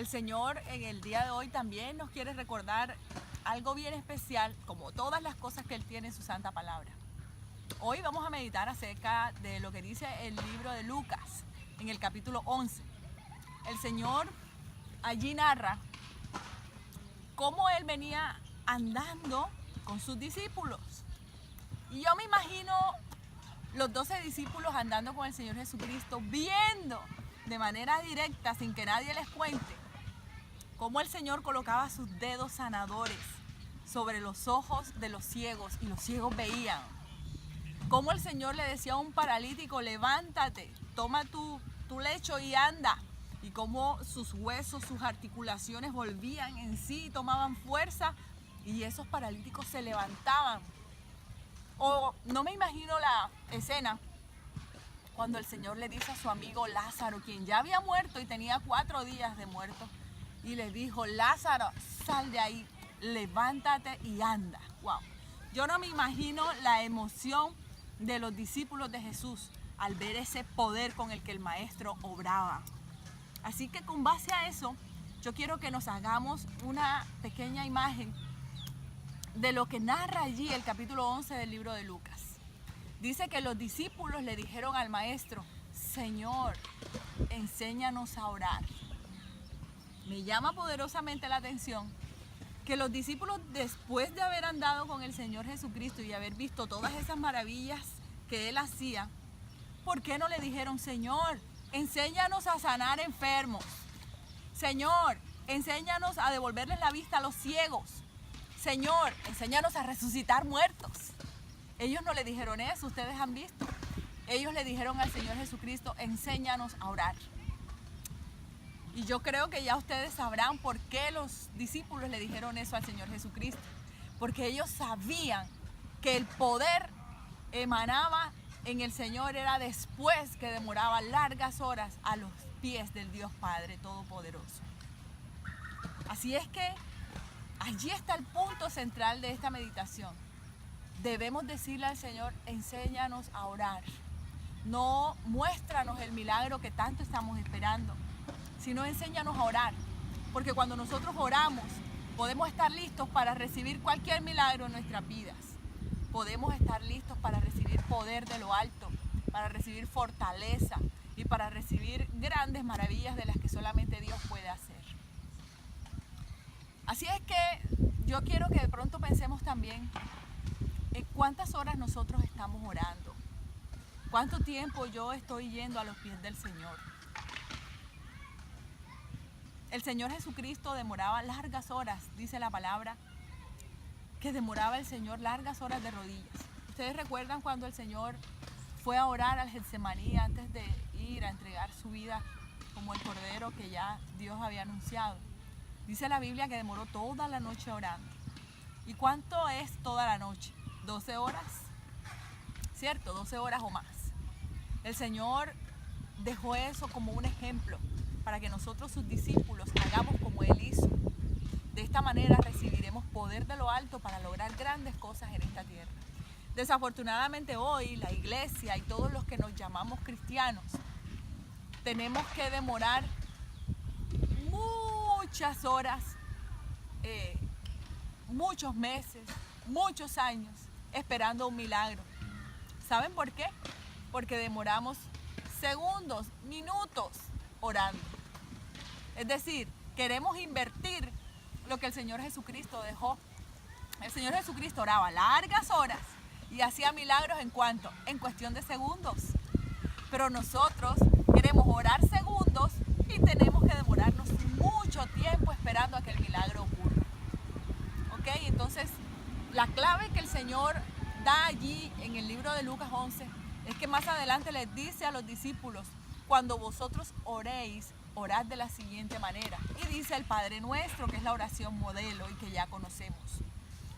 El Señor en el día de hoy también nos quiere recordar algo bien especial, como todas las cosas que Él tiene en su santa palabra. Hoy vamos a meditar acerca de lo que dice el libro de Lucas, en el capítulo 11. El Señor allí narra cómo Él venía andando con sus discípulos. Y yo me imagino los 12 discípulos andando con el Señor Jesucristo, viendo de manera directa, sin que nadie les cuente, cómo el Señor colocaba sus dedos sanadores sobre los ojos de los ciegos y los ciegos veían. Cómo el Señor le decía a un paralítico, levántate, toma tu lecho y anda. Y cómo sus huesos, sus articulaciones volvían en sí, tomaban fuerza y esos paralíticos se levantaban. O no me imagino la escena cuando el Señor le dice a su amigo Lázaro, quien ya había muerto y tenía 4 días de muerto, y le dijo, Lázaro, sal de ahí, levántate y anda. Wow. Yo no me imagino la emoción de los discípulos de Jesús al ver ese poder con el que el Maestro obraba. Así que con base a eso, yo quiero que nos hagamos una pequeña imagen de lo que narra allí el capítulo 11 del libro de Lucas. Dice que los discípulos le dijeron al Maestro, Señor, enséñanos a orar. Me llama poderosamente la atención que los discípulos, después de haber andado con el Señor Jesucristo y haber visto todas esas maravillas que Él hacía, ¿por qué no le dijeron, Señor, enséñanos a sanar enfermos? Señor, enséñanos a devolverles la vista a los ciegos. Señor, enséñanos a resucitar muertos. Ellos no le dijeron eso, ustedes han visto. Ellos le dijeron al Señor Jesucristo, enséñanos a orar. Y yo creo que ya ustedes sabrán por qué los discípulos le dijeron eso al Señor Jesucristo. Porque ellos sabían que el poder emanaba en el Señor, era después que demoraba largas horas a los pies del Dios Padre Todopoderoso. Así es que allí está el punto central de esta meditación. Debemos decirle al Señor, enséñanos a orar. No muéstranos el milagro que tanto estamos esperando, sino enséñanos a orar. Porque cuando nosotros oramos, podemos estar listos para recibir cualquier milagro en nuestras vidas. Podemos estar listos para recibir poder de lo alto, para recibir fortaleza y para recibir grandes maravillas de las que solamente Dios puede hacer. Así es que yo quiero que de pronto pensemos también en cuántas horas nosotros estamos orando. ¿Cuánto tiempo yo estoy yendo a los pies del Señor? El Señor Jesucristo demoraba largas horas, dice la palabra, que demoraba el Señor largas horas de rodillas. ¿Ustedes recuerdan cuando el Señor fue a orar al Getsemaní antes de ir a entregar su vida como el cordero que ya Dios había anunciado? Dice la Biblia que demoró toda la noche orando. ¿Y cuánto es toda la noche? 12 horas, ¿cierto? 12 horas o más. El Señor dejó eso como un ejemplo para que nosotros, sus discípulos, hagamos como Él hizo. De esta manera recibiremos poder de lo alto para lograr grandes cosas en esta tierra. Desafortunadamente hoy la iglesia y todos los que nos llamamos cristianos tenemos que demorar muchas horas, muchos meses, muchos años esperando un milagro. ¿Saben por qué? Porque demoramos segundos, minutos orando. Es decir, queremos invertir lo que el Señor Jesucristo dejó. El Señor Jesucristo oraba largas horas y hacía milagros ¿en cuánto? En cuestión de segundos. Pero nosotros queremos orar segundos y tenemos que demorarnos mucho tiempo esperando a que el milagro ocurra. ¿Ok? Entonces, la clave que el Señor da allí en el libro de Lucas 11 es que más adelante les dice a los discípulos, cuando vosotros oréis, orad de la siguiente manera. Y dice el Padre Nuestro, que es la oración modelo y que ya conocemos.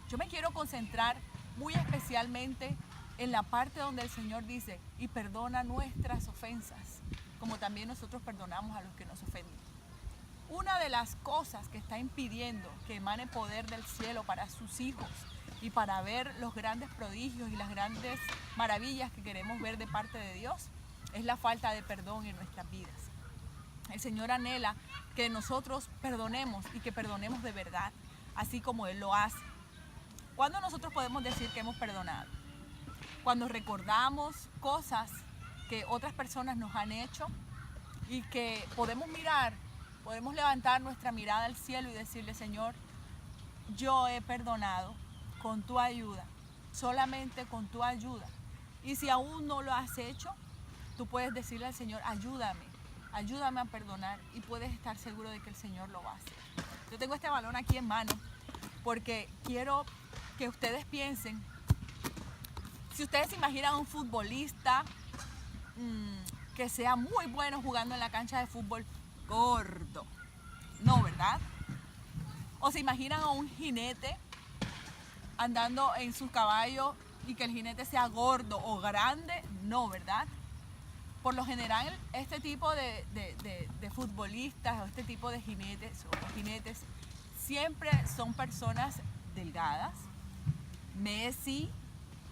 Yo me quiero concentrar muy especialmente en la parte donde el Señor dice, y perdona nuestras ofensas, como también nosotros perdonamos a los que nos ofenden. Una de las cosas que está impidiendo que emane poder del cielo para sus hijos y para ver los grandes prodigios y las grandes maravillas que queremos ver de parte de Dios es la falta de perdón en nuestras vidas. El Señor anhela que nosotros perdonemos y que perdonemos de verdad, así como Él lo hace. ¿Cuándo nosotros podemos decir que hemos perdonado? Cuando recordamos cosas que otras personas nos han hecho y que podemos levantar nuestra mirada al cielo y decirle: Señor, yo he perdonado con tu ayuda, solamente con tu ayuda. Y si aún no lo has hecho, tú puedes decirle al Señor: ayúdame a perdonar, y puedes estar seguro de que el Señor lo va a hacer. Yo tengo este balón aquí en mano porque quiero que ustedes piensen, si ustedes se imaginan un futbolista que sea muy bueno jugando en la cancha de fútbol, gordo, no, ¿verdad? O se imaginan a un jinete andando en su caballo y que el jinete sea gordo o grande, no, ¿verdad? Por lo general, este tipo de futbolistas o este tipo de jinetes siempre son personas delgadas. Messi,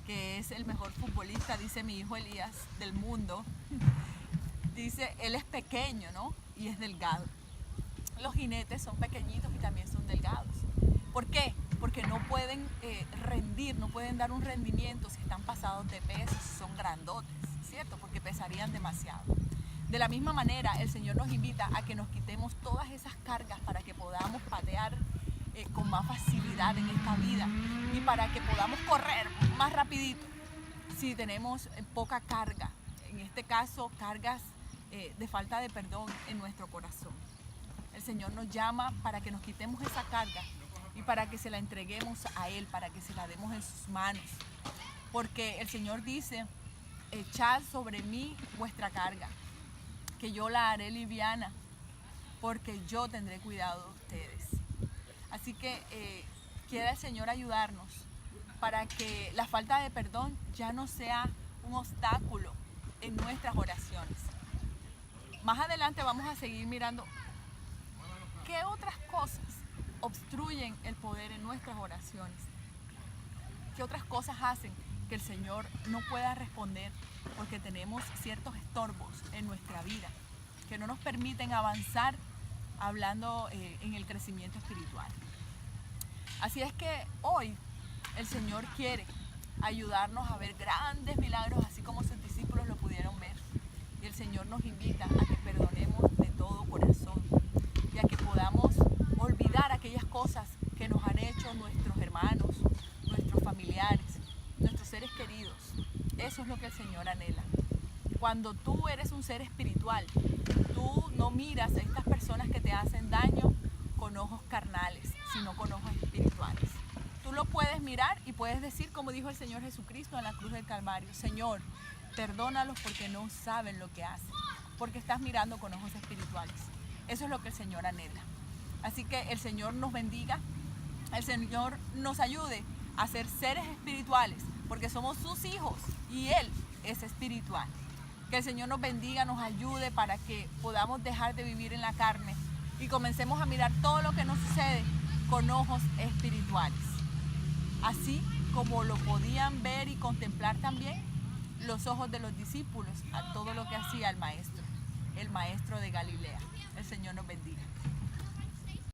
que es el mejor futbolista, dice mi hijo Elías, del mundo, dice, él es pequeño, ¿no? Y es delgado. Los jinetes son pequeñitos y también son delgados. ¿Por qué? Porque no pueden rendir, no pueden dar un rendimiento si están pasados de peso, si son grandotes, ¿cierto? Porque pesarían demasiado. De la misma manera, el Señor nos invita a que nos quitemos todas esas cargas para que podamos patear con más facilidad en esta vida y para que podamos correr más rapidito si tenemos poca carga, en este caso cargas de falta de perdón en nuestro corazón. El Señor nos llama para que nos quitemos esa carga y para que se la entreguemos a Él, para que se la demos en sus manos, porque el Señor dice: echad sobre mí vuestra carga, que yo la haré liviana, porque yo tendré cuidado de ustedes. Así que quiera el Señor ayudarnos para que la falta de perdón ya no sea un obstáculo en nuestras oraciones. Más adelante vamos a seguir mirando qué otras cosas obstruyen el poder en nuestras oraciones. ¿Qué otras cosas hacen que el Señor no pueda responder porque tenemos ciertos estorbos en nuestra vida que no nos permiten avanzar hablando en el crecimiento espiritual? Así es que hoy el Señor quiere ayudarnos a ver grandes milagros, así como sus discípulos lo pudieron ver. Y el Señor nos invita a que perdonemos de todo corazón y a que podamos olvidar aquellas cosas que nos han hecho nuestros hermanos, nuestros familiares, nuestros seres queridos. Eso es lo que el Señor anhela. Cuando tú eres un ser espiritual, tú no miras a estas personas que te hacen daño con ojos carnales, sino con ojos espirituales. Tú lo puedes mirar y puedes decir, como dijo el Señor Jesucristo en la cruz del Calvario: Señor, perdónalos porque no saben lo que hacen, porque estás mirando con ojos espirituales. Eso es lo que el Señor anhela. Así que el Señor nos bendiga, el Señor nos ayude a ser seres espirituales, porque somos sus hijos y Él es espiritual. Que el Señor nos bendiga, nos ayude para que podamos dejar de vivir en la carne y comencemos a mirar todo lo que nos sucede con ojos espirituales. Así como lo podían ver y contemplar también los ojos de los discípulos a todo lo que hacía el maestro de Galilea. El Señor nos bendiga.